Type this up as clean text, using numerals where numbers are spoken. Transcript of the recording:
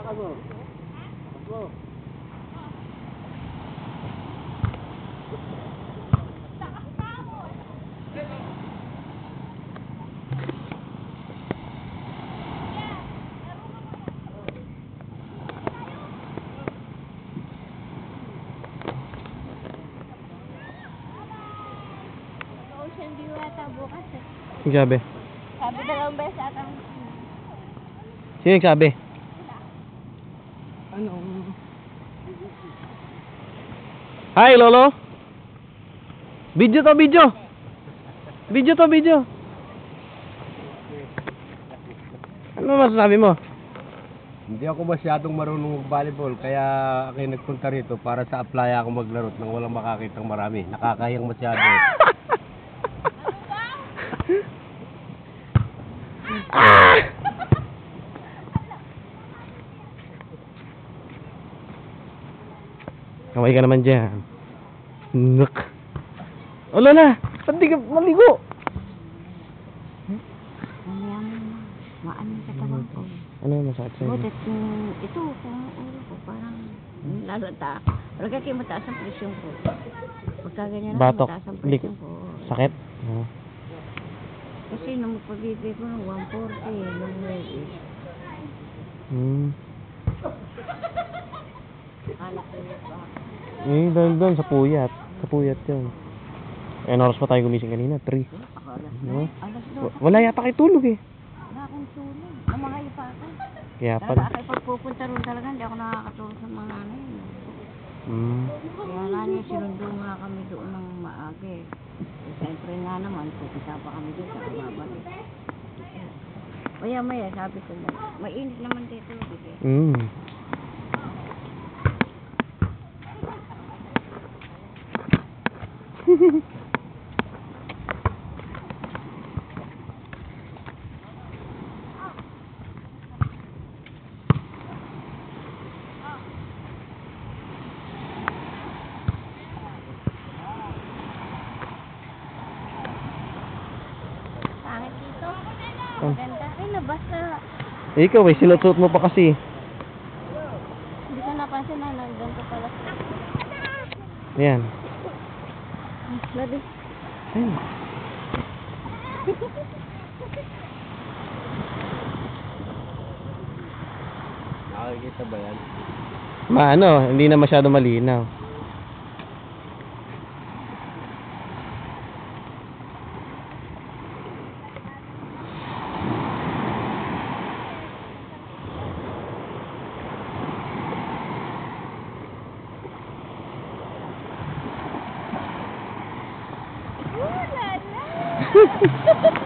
Lakad mo. Go. Ocean view ata bukas eh. Sino sabi? Sabi 2 beses ata. Sino nagsabi? Ano? Hi, Lolo. Video to, video. Video to, video. Ano masasabi mo? Hindi ako masyadong marunong mag-volleyball, kaya ako nagpunta rito para sa playa ako maglaro nang walang makakitang marami. Nakakahiyang masyado. Kamay ka naman dyan. Nuk. O Lola, ba't di ka maligo? Mamaya mo, maano yung katawan ko. Ano yung masakit sa'yo? Butit ito, kung ulo ko, parang lalata. Talaga kayo mataas ang presyon ko. Pagka ganyan ako, Batok. mataas ang presyon ko. Sakit? Oo. Kasi nung magpabibi ko ng 140, nung ladies. Anak ko yun ba? Doon sa puyat. Sa puyat yun. Ayun, oras pa tayo gumising kanina, 3. Ako alas No? Alas Wala yata kayo tulog eh. Wala akong tulog. Namangay pa ako. Kaya Talaga pala. ako pagpupunta ron talaga, hindi ako nakakatulog sa mga ano yun. Kaya nani, sinundo nga kami doon ng maaga eh. Siyempre nga naman, pupunta pa kami doon sa kababalik. Maya, sabi ko na, mainit naman dito. Pangit dito. Maganda. Ay, nabasa. Ikaw eh, sinusuot mo pa kasi. Hindi ko napansin na nagganto pala. Ayan. Labi. Ayun. Nakikita ba yan? Hindi na masyado malinaw. Wala na.